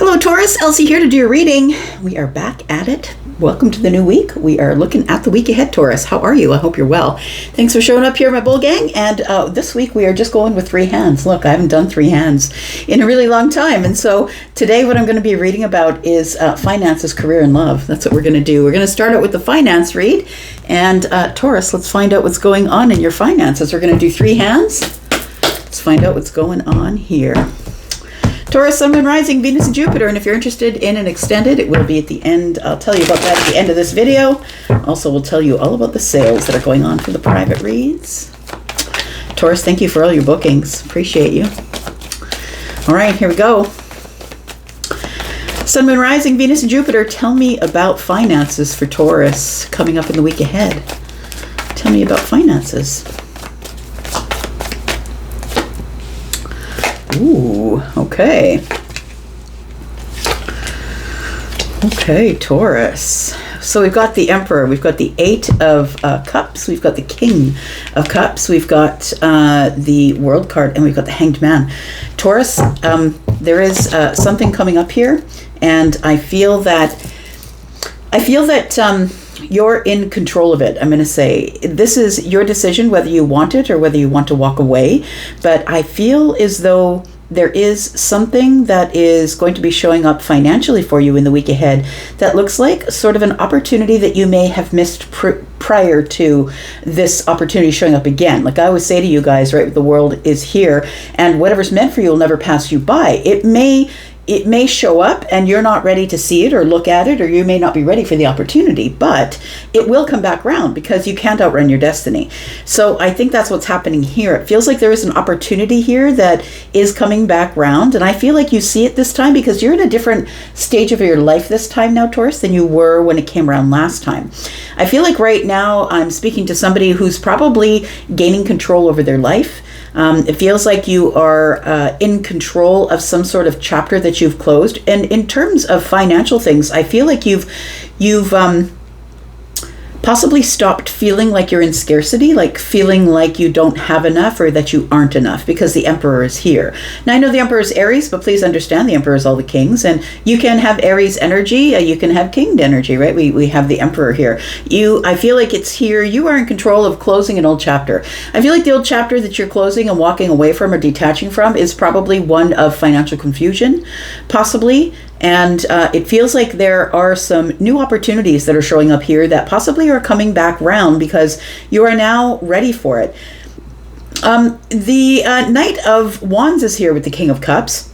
Hello Taurus, Elsie here to do your reading. We are back at it. Welcome to the new week. We are looking at the week ahead, Taurus. How are you? I hope you're well. Thanks for showing up here, my bull gang. And this week we are just going with 3 hands. Look, I haven't done 3 hands in a really long time. And so today what I'm going to be reading about is finances, career, and love. That's what we're going to do. We're going to start out with the finance read. And Taurus, let's find out what's going on in your finances. We're going to do 3 hands. Let's find out what's going on here. Taurus, Sun, Moon, Rising, Venus, and Jupiter. And if you're interested in an extended, it will be at the end. I'll tell you about that at the end of this video. Also, we'll tell you all about the sales that are going on for the private reads. Taurus, thank you for all your bookings. Appreciate you. All right, here we go. Sun, Moon, Rising, Venus, and Jupiter. Tell me about finances for Taurus coming up in the week ahead. Tell me about finances. Ooh, okay. Okay, Taurus. So we've got the Emperor, we've got the 8 of Cups, we've got the King of Cups, we've got the World card, and we've got the Hanged Man. Taurus, there is something coming up here, and I feel that you're in control of it. I'm going to say this is your decision whether you want it or whether you want to walk away. But I feel as though there is something that is going to be showing up financially for you in the week ahead that looks like sort of an opportunity that you may have missed prior to this opportunity showing up again. Like I always say to you guys, right, the world is here and whatever's meant for you will never pass you by. It may show up and you're not ready to see it or look at it, or you may not be ready for the opportunity, but it will come back around because you can't outrun your destiny. So I think that's what's happening here. It feels like there is an opportunity here that is coming back round, and I feel like you see it this time because you're in a different stage of your life this time now, Taurus, than you were when it came around last time. I feel like right now I'm speaking to somebody who's probably gaining control over their life. It feels like you are in control of some sort of chapter that you've closed. And in terms of financial things, I feel like you've possibly stopped feeling like you're in scarcity, like feeling like you don't have enough or that you aren't enough because the Emperor is here. Now, I know the Emperor is Aries, but please understand the Emperor is all the kings, and you can have Aries energy, you can have King energy, right? We have the Emperor here. I feel like it's here. You are in control of closing an old chapter. I feel like the old chapter that you're closing and walking away from or detaching from is probably one of financial confusion, possibly. And it feels like there are some new opportunities that are showing up here that possibly are coming back round because you are now ready for it. The Knight of Wands is here with the King of Cups.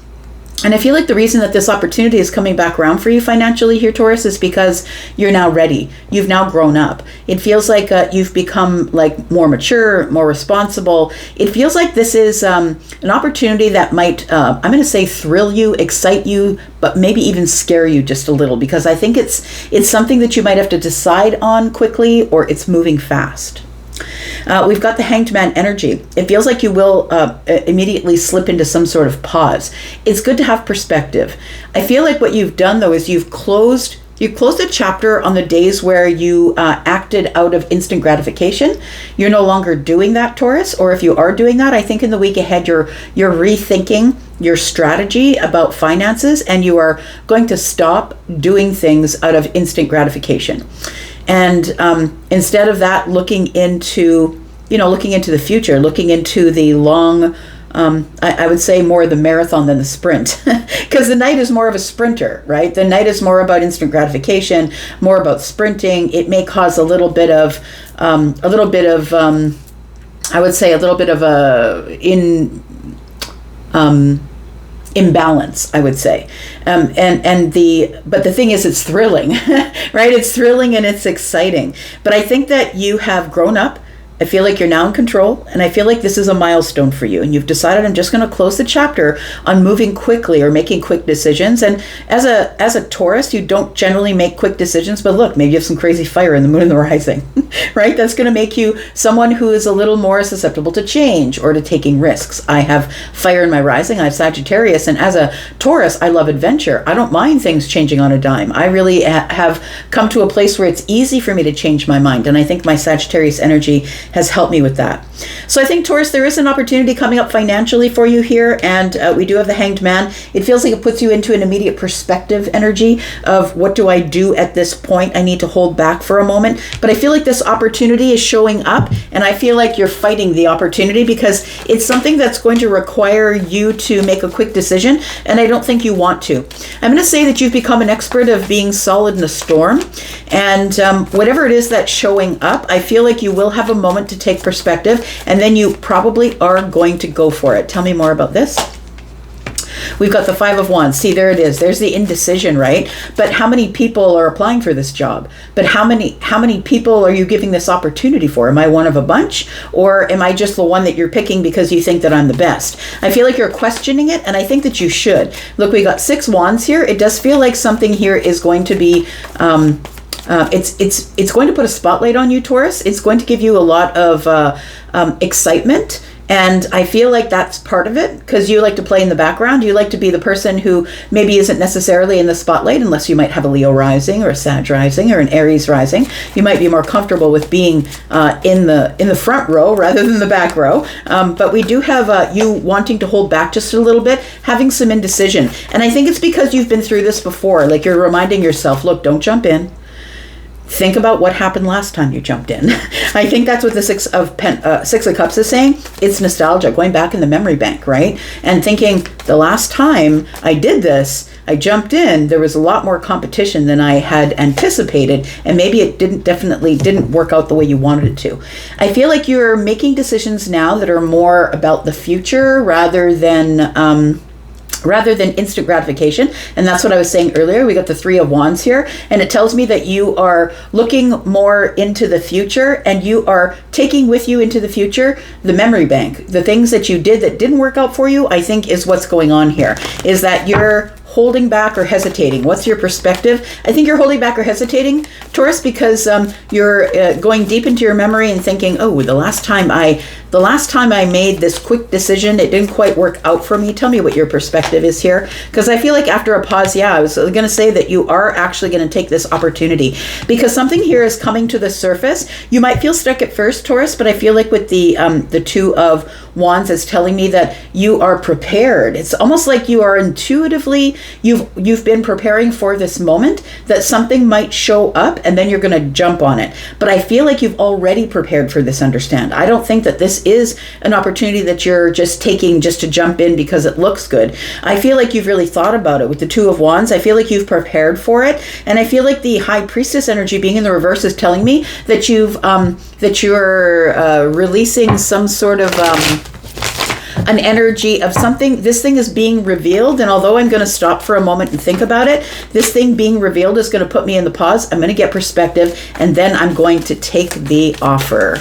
And I feel like the reason that this opportunity is coming back around for you financially here, Taurus, is because you're now ready. You've now grown up. It feels like you've become like more mature, more responsible. It feels like this is an opportunity that might, I'm going to say, thrill you, excite you, but maybe even scare you just a little, because I think it's something that you might have to decide on quickly, or it's moving fast. We've got the Hanged Man energy. It feels like you will immediately slip into some sort of pause. It's good to have perspective. I feel like what you've done, though, is you've closed a chapter on the days where you acted out of instant gratification. You're no longer doing that, Taurus, or if you are doing that, I think in the week ahead you're rethinking your strategy about finances, and you are going to stop doing things out of instant gratification. And instead of that, looking into the future, looking into the long, I would say more the marathon than the sprint, because the Knight is more of a sprinter, right? The Knight is more about instant gratification, more about sprinting. It may cause a little bit of imbalance, I would say. But the thing is, it's thrilling, right? It's thrilling and it's exciting. But I think that you have grown up. I feel like you're now in control, and I feel like this is a milestone for you, and you've decided, I'm just going to close the chapter on moving quickly or making quick decisions. And as a Taurus, you don't generally make quick decisions, but look, maybe you have some crazy fire in the Moon and the Rising, right? That's going to make you someone who is a little more susceptible to change or to taking risks. I have fire in my rising, I have Sagittarius, and as a Taurus, I love adventure. I don't mind things changing on a dime. I really have come to a place where it's easy for me to change my mind, and I think my Sagittarius energy has helped me with that. So I think, Taurus, there is an opportunity coming up financially for you here, and we do have the Hanged Man. It feels like it puts you into an immediate perspective energy of what do I do at this point? I need to hold back for a moment. But I feel like this opportunity is showing up, and I feel like you're fighting the opportunity because it's something that's going to require you to make a quick decision, and I don't think you want to. I'm going to say that you've become an expert of being solid in a storm, and whatever it is that's showing up, I feel like you will have a moment to take perspective, and then you probably are going to go for it. Tell me more about this. We've got the Five of Wands. See, there it is. There's the indecision, right? But how many people are applying for this job? But how many people are you giving this opportunity for? Am I one of a bunch? Or am I just the one that you're picking because you think that I'm the best? I feel like you're questioning it, and I think that you should. Look, we got 6 wands here. It does feel like something here is going to be... it's going to put a spotlight on you, Taurus. It's going to give you a lot of excitement. And I feel like that's part of it because you like to play in the background. You like to be the person who maybe isn't necessarily in the spotlight unless you might have a Leo rising or a Sag rising or an Aries rising. You might be more comfortable with being in the front row rather than the back row. But we do have you wanting to hold back just a little bit, having some indecision. And I think it's because you've been through this before. Like you're reminding yourself, look, don't jump in. Think about what happened last time you jumped in. I think that's what the Six of Cups is saying. It's nostalgia, going back in the memory bank, right? And thinking the last time I did this, I jumped in, there was a lot more competition than I had anticipated, and maybe it definitely didn't work out the way you wanted it to. I feel like you're making decisions now that are more about the future rather than instant gratification. And that's what I was saying earlier. We got the 3 of Wands here, and it tells me that you are looking more into the future, and you are taking with you into the future the memory bank. The things that you did that didn't work out for you, I think is what's going on here, is that you're holding back or hesitating. What's your perspective? I think you're holding back or hesitating, Taurus, because you're going deep into your memory and thinking, oh, the last time I made this quick decision, it didn't quite work out for me. Tell me what your perspective is here. Because I feel like after a pause, I was going to say that you are actually going to take this opportunity because something here is coming to the surface. You might feel stuck at first, Taurus, but I feel like with the 2 of Wands is telling me that you are prepared. It's almost like you are intuitively, you've been preparing for this moment that something might show up and then you're going to jump on it. But I feel like you've already prepared for this, understand. I don't think that this is an opportunity that you're just taking just to jump in because it looks good. I feel like you've really thought about it with the 2 of Wands. I feel like you've prepared for it. And I feel like the High Priestess energy being in the reverse is telling me that you're releasing some sort of an energy of something. This thing is being revealed, and although I'm going to stop for a moment and think about it, this thing being revealed is going to put me in the pause. I'm going to get perspective, and then I'm going to take the offer.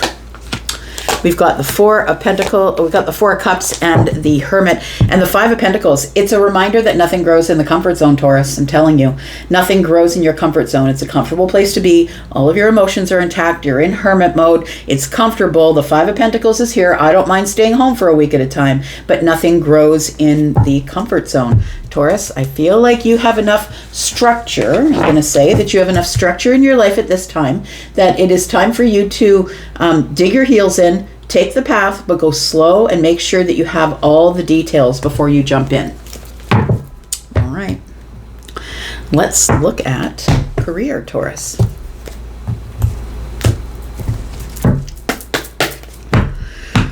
We've got the 4 of Pentacles, we've got the 4 of Cups and the Hermit and the 5 of Pentacles. It's a reminder that nothing grows in the comfort zone, Taurus. I'm telling you, nothing grows in your comfort zone. It's a comfortable place to be. All of your emotions are intact. You're in hermit mode. It's comfortable. The 5 of Pentacles is here. I don't mind staying home for a week at a time, but nothing grows in the comfort zone. Taurus, I feel like you have enough structure. I'm going to say that you have enough structure in your life at this time that it is time for you to dig your heels in, take the path, but go slow and make sure that you have all the details before you jump in. All right. Let's look at career, Taurus.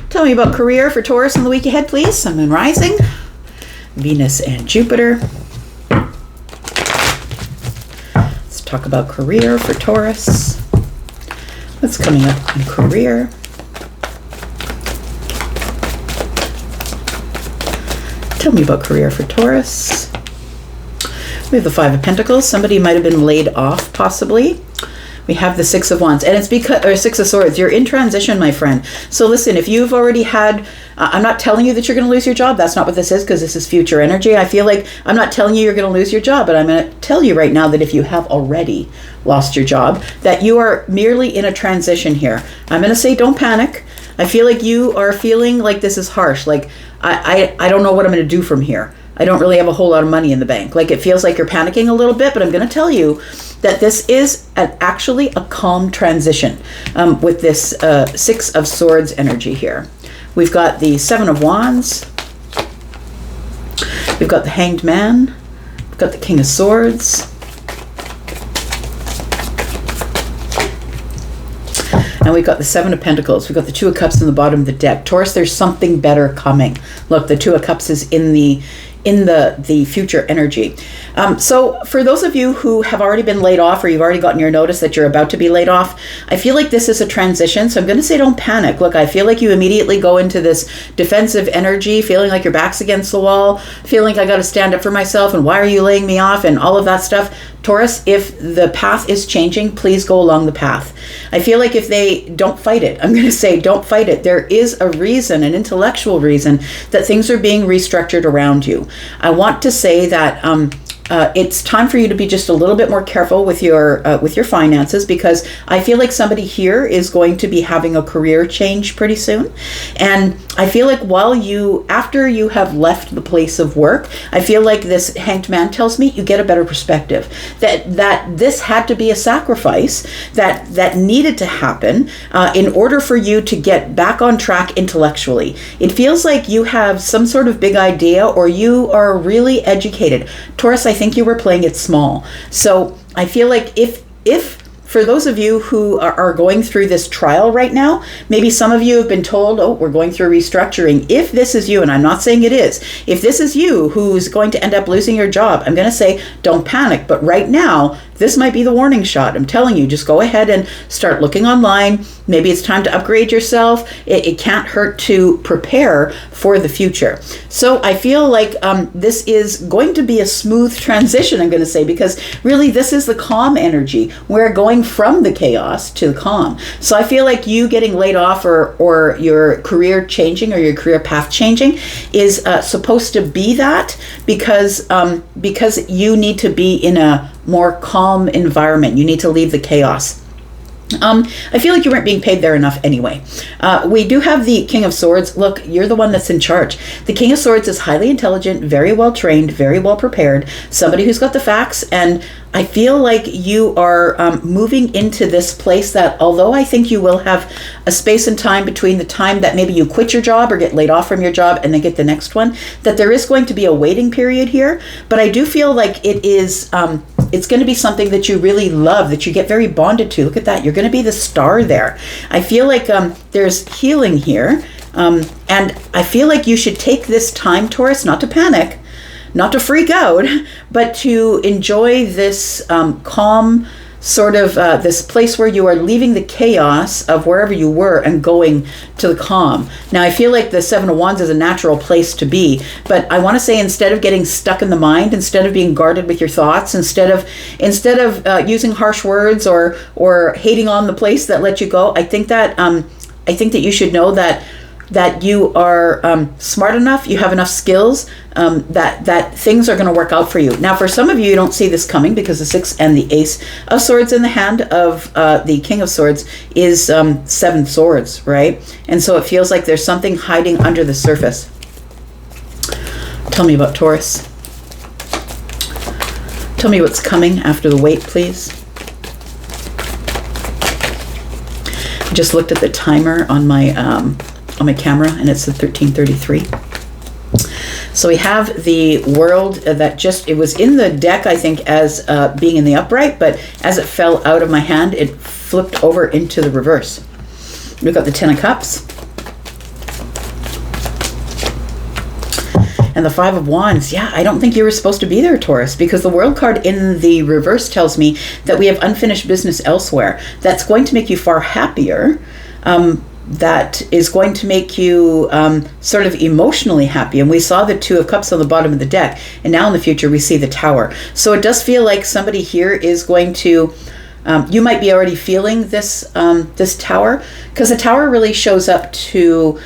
Tell me about career for Taurus in the week ahead, please. Sun, Moon, Rising, Venus, and Jupiter. Let's talk about career for Taurus. What's coming up in career? Tell me about career for Taurus. We have the 5 of Pentacles. Somebody might have been laid off, possibly. We have the 6 of Wands, and it's because, or 6 of Swords. You're in transition, my friend. So listen, if you've already had, I'm not telling you that you're going to lose your job. That's not what this is, because this is future energy. I feel like I'm not telling you you're going to lose your job, but I'm going to tell you right now that if you have already lost your job, that you are merely in a transition here. I'm going to say don't panic. I feel like you are feeling like this is harsh. Like, I don't know what I'm going to do from here. I don't really have a whole lot of money in the bank. Like, it feels like you're panicking a little bit, but I'm going to tell you that this is actually a calm transition with this Six of Swords energy here. We've got the Seven of Wands. We've got the Hanged Man. We've got the King of Swords. And we've got the Seven of Pentacles. We've got the Two of Cups in the bottom of the deck. Taurus, there's something better coming. Look, the Two of Cups is in the future energy. So for those of you who have already been laid off, or you've already gotten your notice that you're about to be laid off, I feel like this is a transition. So I'm going to say don't panic. Look, I feel like you immediately go into this defensive energy, feeling like your back's against the wall, feeling like I got to stand up for myself, and why are you laying me off, and all of that stuff. Taurus, if the path is changing, please go along the path. I feel like if they don't fight it, I'm going to say don't fight it. There is a reason, an intellectual reason, that things are being restructured around you. I want to say that it's time for you to be just a little bit more careful with your finances, because I feel like somebody here is going to be having a career change pretty soon. And I feel like after you have left the place of work, I feel like this Hanged Man tells me you get a better perspective. That this had to be a sacrifice that needed to happen in order for you to get back on track intellectually. It feels like you have some sort of big idea, or you are really educated. Taurus, I think you were playing it small. So I feel like if for those of you who are going through this trial right now, maybe some of you have been told, oh, we're going through restructuring. If this is you, and I'm not saying it is, if this is you who's going to end up losing your job, I'm going to say don't panic. But right now, this might be the warning shot. I'm telling you, just go ahead and start looking online. Maybe it's time to upgrade yourself. It can't hurt to prepare for the future. So I feel like this is going to be a smooth transition, I'm going to say, because really this is the calm energy. We're going from the chaos to the calm. So I feel like you getting laid off or your career changing or your career path changing is supposed to be that because you need to be in a more calm environment. You need to leave the chaos. I feel like you weren't being paid there enough anyway. We do have the King of Swords. Look, you're the one that's in charge. The King of Swords is highly intelligent, very well trained, very well prepared, somebody who's got the facts, and I feel like you are moving into this place that, although I think you will have a space and time between the time that maybe you quit your job or get laid off from your job and then get the next one, that there is going to be a waiting period here. But I do feel like it is, it's going to be something that you really love, that you get very bonded to. Look at that. You're going to be the star there. I feel like there's healing here. And I feel like you should take this time, Taurus, not to panic, not to freak out, but to enjoy this calm sort of this place where you are leaving the chaos of wherever you were and going to the calm. Now, I feel like the Seven of Wands is a natural place to be, but I want to say, instead of getting stuck in the mind, instead of being guarded with your thoughts, instead of using harsh words or hating on the place that let you go, I think that you should know that you are smart enough, you have enough skills, that things are going to work out for you. Now, for some of you, you don't see this coming because the Six and the Ace of Swords in the hand of the King of Swords is Seven Swords, right? And so it feels like there's something hiding under the surface. Tell me about Taurus. Tell me what's coming after the wait, please. I just looked at the timer on my camera, and it's at 13:33. So we have the World that it was in the deck, I think, as being in the upright, but as it fell out of my hand, it flipped over into the reverse. We've got the Ten of Cups. And the Five of Wands. Yeah, I don't think you were supposed to be there, Taurus, because the World card in the reverse tells me that we have unfinished business elsewhere. That's going to make you far happier. That is going to make you sort of emotionally happy. And we saw the Two of Cups on the bottom of the deck. And now in the future, we see the Tower. So it does feel like somebody here is going to, you might be already feeling this Tower, because the Tower really shows up to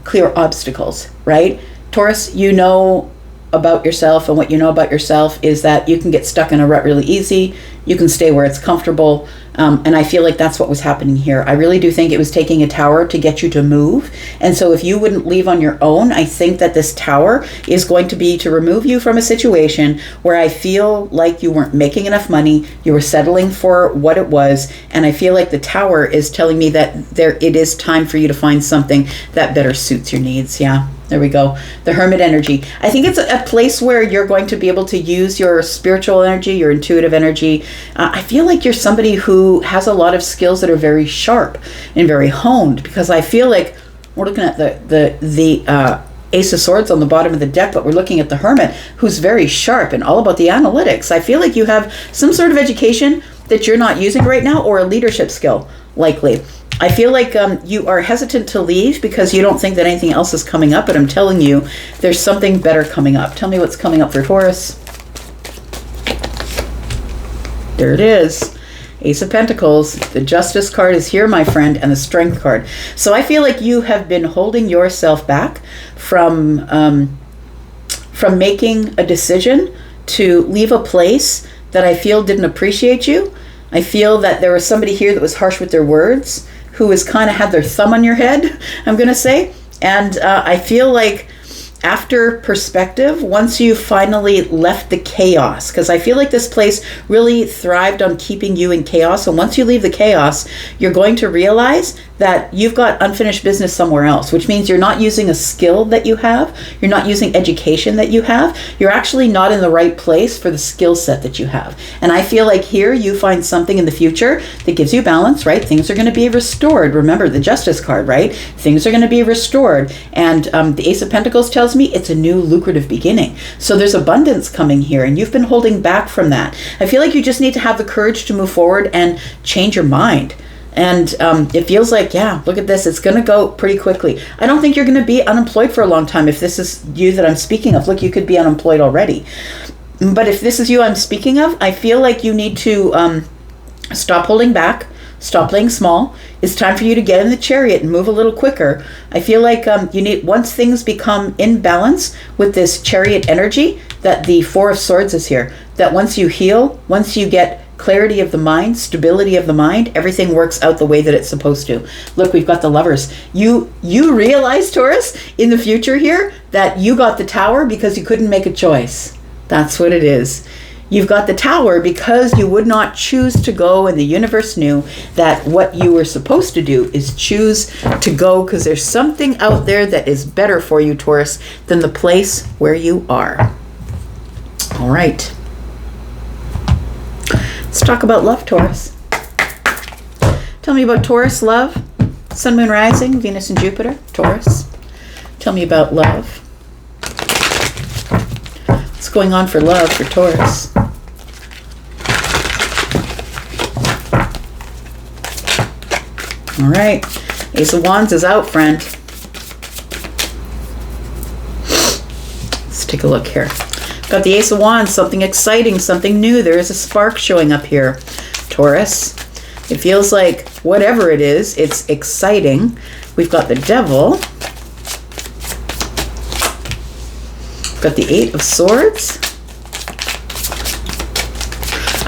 clear obstacles, right? Taurus, you know about yourself, and what you know about yourself is that you can get stuck in a rut really easy. You can stay where it's comfortable. And I feel like that's what was happening here. I really do think it was taking a tower to get you to move. And so if you wouldn't leave on your own, I think that this tower is going to be to remove you from a situation where I feel like you weren't making enough money, you were settling for what it was, and I feel like the tower is telling me that it is time for you to find something that better suits your needs. Yeah. There we go. The Hermit energy. I think it's a place where you're going to be able to use your spiritual energy, your intuitive energy. I feel like you're somebody who has a lot of skills that are very sharp and very honed, because I feel like we're looking at the Ace of Swords on the bottom of the deck, but we're looking at the Hermit, who's very sharp and all about the analytics. I feel like you have some sort of education that you're not using right now, or a leadership skill, likely. I feel like you are hesitant to leave because you don't think that anything else is coming up, but I'm telling you, there's something better coming up. Tell me what's coming up for Taurus. There it is. Ace of Pentacles. The Justice card is here, my friend, and the Strength card. So I feel like you have been holding yourself back from making a decision to leave a place that I feel didn't appreciate you. I feel that there was somebody here that was harsh with their words, who has kind of had their thumb on your head, I'm going to say. And I feel like after perspective, once you finally left the chaos, because I feel like this place really thrived on keeping you in chaos. And once you leave the chaos, you're going to realize that you've got unfinished business somewhere else, which means you're not using a skill that you have. You're not using education that you have. You're actually not in the right place for the skill set that you have. And I feel like here you find something in the future that gives you balance, right? Things are going to be restored. Remember the Justice card, right? Things are going to be restored. And the Ace of Pentacles tells me it's a new lucrative beginning. So there's abundance coming here, and you've been holding back from that. I feel like you just need to have the courage to move forward and change your mind. And it feels like, yeah, look at this. It's going to go pretty quickly. I don't think you're going to be unemployed for a long time. If this is you that I'm speaking of, look, you could be unemployed already. But if this is you I'm speaking of, I feel like you need to stop holding back, stop playing small. It's time for you to get in the chariot and move a little quicker. I feel like you need, once things become in balance with this chariot energy, that the Four of Swords is here, that once you heal, once you get clarity of the mind, stability of the mind, everything works out the way that it's supposed to. Look, we've got the Lovers. You realize, Taurus, in the future here, that you got the Tower because you couldn't make a choice. That's what it is. You've got the Tower because you would not choose to go, and the universe knew that what you were supposed to do is choose to go, because there's something out there that is better for you, Taurus, than the place where you are. All right. Let's talk about love, Taurus. Tell me about Taurus love. Sun, Moon, Rising, Venus and Jupiter, Taurus. Tell me about love. What's going on for love for Taurus? All right. Ace of Wands is out, friend. Let's take a look here. Got the Ace of Wands, something exciting, something new. There is a spark showing up here, Taurus. It feels like whatever it is, it's exciting. We've got the Devil. We've got the Eight of Swords.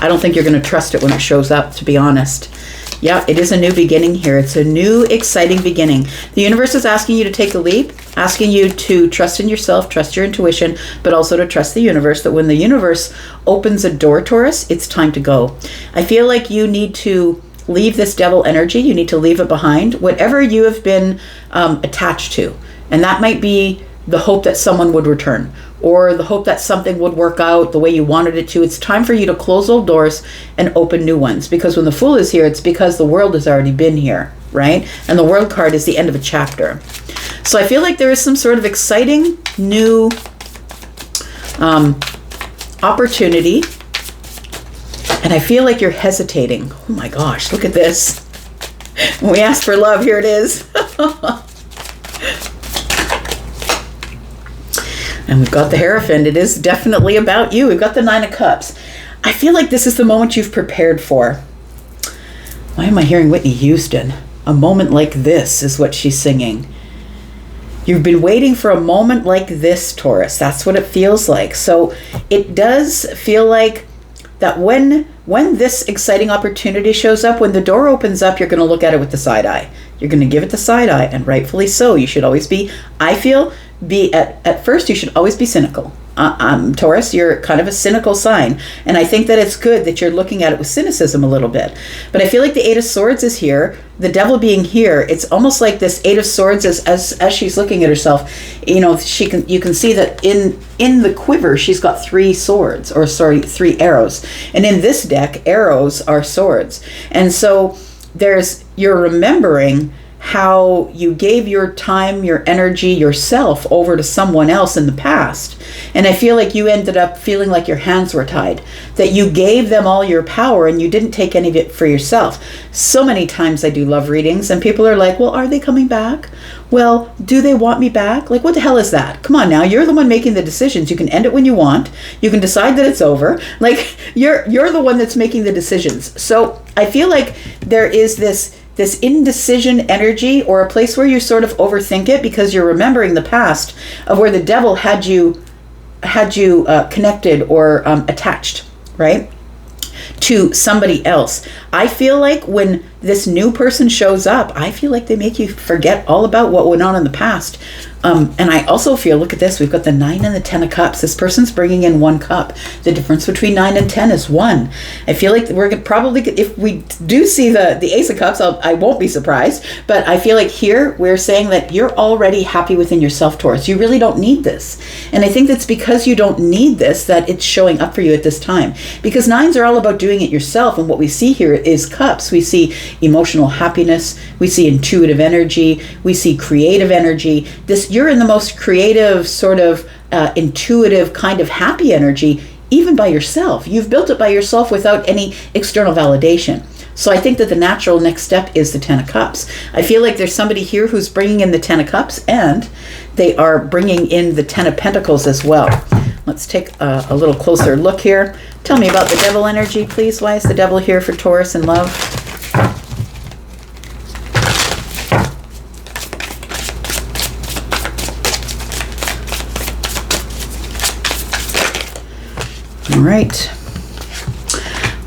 I don't think you're going to trust it when it shows up, to be honest. Yeah, it is a new beginning here. It's a new, exciting beginning. The universe is asking you to take a leap, asking you to trust in yourself, trust your intuition, but also to trust the universe, that when the universe opens a door, Taurus, it's time to go. I feel like you need to leave this devil energy. You need to leave it behind, whatever you have been attached to. And that might be the hope that someone would return, or the hope that something would work out the way you wanted it to. It's time for you to close old doors and open new ones. Because when the Fool is here, it's because the world has already been here, right? And the World card is the end of a chapter. So I feel like there is some sort of exciting new opportunity. And I feel like you're hesitating. Oh my gosh, look at this. When we ask for love, here it is. And we've got the Hierophant. It is definitely about you. We've got the Nine of Cups. I feel like this is the moment you've prepared for. Why am I hearing Whitney Houston? A moment like this is what she's singing. You've been waiting for a moment like this, Taurus. That's what it feels like. So it does feel like that when this exciting opportunity shows up, when the door opens up, you're going to look at it with the side eye. You're going to give it the side eye, and rightfully so. You should always be, I feel, at first you should always be cynical. Taurus, you're kind of a cynical sign, and I think that it's good that you're looking at it with cynicism a little bit. But I feel like the Eight of Swords is here, the Devil being here. It's almost like this Eight of Swords, as she's looking at herself, you can see that in the quiver she's got three arrows, and in this deck arrows are swords. And so you're remembering how you gave your time, your energy, yourself over to someone else in the past. And I feel like you ended up feeling like your hands were tied, that you gave them all your power and you didn't take any of it for yourself. So many times I do love readings and people are like, well, are they coming back? Well, do they want me back? Like, what the hell is that? Come on now, you're the one making the decisions. You can end it when you want. You can decide that it's over. Like, you're the one that's making the decisions. So I feel like there is this indecision energy, or a place where you sort of overthink it because you're remembering the past of where the Devil had you connected or attached, right, to somebody else. I feel like when this new person shows up, I feel like they make you forget all about what went on in the past. And I also feel, look at this, we've got the 9 and the 10 of cups. This person's bringing in 1 cup. The difference between 9 and 10 is 1. I feel like we're probably, if we do see the Ace of Cups, I won't be surprised. But I feel like here we're saying that you're already happy within yourself, Taurus. You really don't need this. And I think that's because you don't need this that it's showing up for you at this time. Because 9s are all about doing it yourself. And what we see here is cups. We see emotional happiness. We see intuitive energy. We see creative energy. You're in the most creative, sort of intuitive, kind of happy energy, even by yourself. You've built it by yourself without any external validation. So I think that the natural next step is the 10 of Cups. I feel like there's somebody here who's bringing in the 10 of Cups, and they are bringing in the 10 of Pentacles as well. Let's take a little closer look here. Tell me about the Devil energy, please. Why is the Devil here for Taurus in love? All right,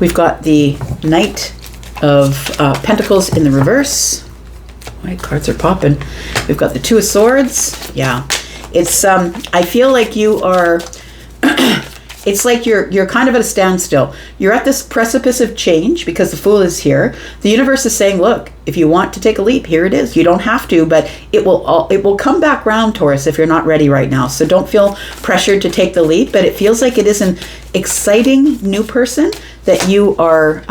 we've got the Knight of Pentacles in the reverse. My cards are popping. We've got the Two of Swords. Yeah, it's I feel like you are it's like you're kind of at a standstill. You're at this precipice of change because the Fool is here. The universe is saying, look, if you want to take a leap, here it is. You don't have to, but it will come back round, Taurus, if you're not ready right now. So don't feel pressured to take the leap, but it feels like it is an exciting new person that you are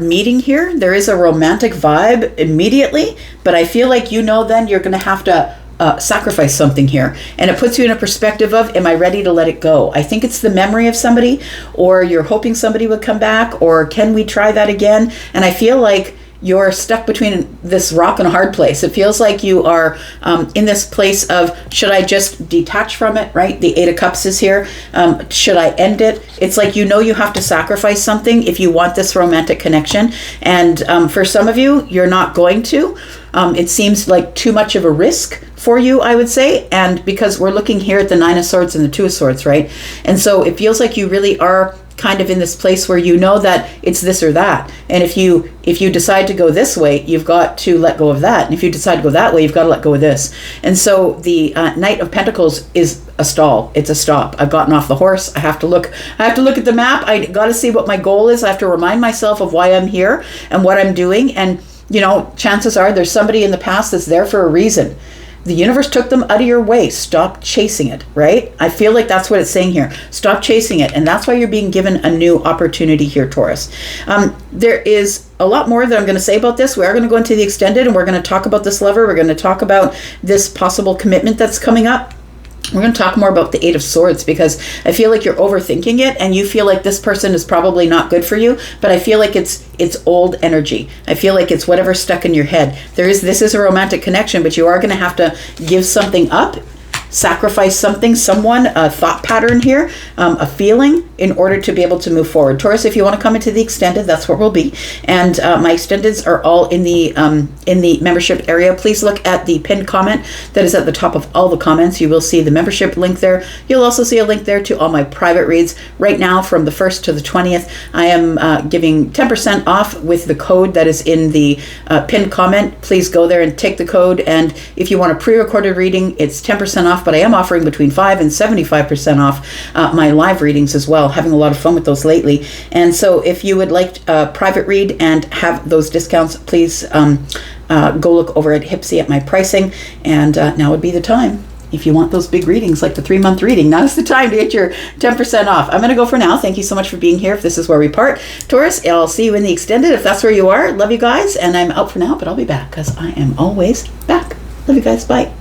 meeting here. There is a romantic vibe immediately, but I feel like then you're going to have to sacrifice something here, and it puts you in a perspective of, am I ready to let it go? I think it's the memory of somebody, or you're hoping somebody would come back, or can we try that again? And I feel like you're stuck between this rock and a hard place. It feels like you are in this place of, should I just detach from it, right? The Eight of Cups is here. Should I end it? It's like you have to sacrifice something if you want this romantic connection. And for some of you, you're not going to. It seems like too much of a risk for you, I would say. And because we're looking here at the 9 of Swords and the 2 of Swords, right? And so it feels like you really are kind of in this place where you know that it's this or that. And if you decide to go this way, you've got to let go of that. And if you decide to go that way, you've got to let go of this. And so the Knight of Pentacles is a stall. It's a stop. I've gotten off the horse. I have to look at the map. I got to see what my goal is. I have to remind myself of why I'm here and what I'm doing. And chances are there's somebody in the past that's there for a reason. The universe took them out of your way. Stop chasing it, right? I feel like that's what it's saying here. Stop chasing it. And that's why you're being given a new opportunity here, Taurus. There is a lot more that I'm going to say about this. We are going to go into the extended, and we're going to talk about this lover. We're going to talk about this possible commitment that's coming up. We're going to talk more about the Eight of Swords, because I feel like you're overthinking it and you feel like this person is probably not good for you, but I feel like it's old energy. I feel like it's whatever's stuck in your head. This is a romantic connection, but you are going to have to give something up, sacrifice something, someone, a thought pattern here, a feeling, in order to be able to move forward. Taurus, if you want to come into the extended, that's where we'll be. And my extendeds are all in the membership area. Please look at the pinned comment that is at the top of all the comments. You will see the membership link there. You'll also see a link there to all my private reads. Right now, from the 1st to the 20th, I am giving 10% off with the code that is in the pinned comment. Please go there and take the code. And if you want a pre-recorded reading, it's 10% off, but I am offering between 5 and 75% off my live readings as well. Having a lot of fun with those lately. And so if you would like a private read and have those discounts, please go look over at Hypsee at my pricing. And now would be the time. If you want those big readings, like the 3-month reading, now's the time to get your 10% off. I'm going to go for now. Thank you so much for being here. If this is where we part, Taurus, I'll see you in the extended if that's where you are. Love you guys. And I'm out for now, but I'll be back because I am always back. Love you guys. Bye.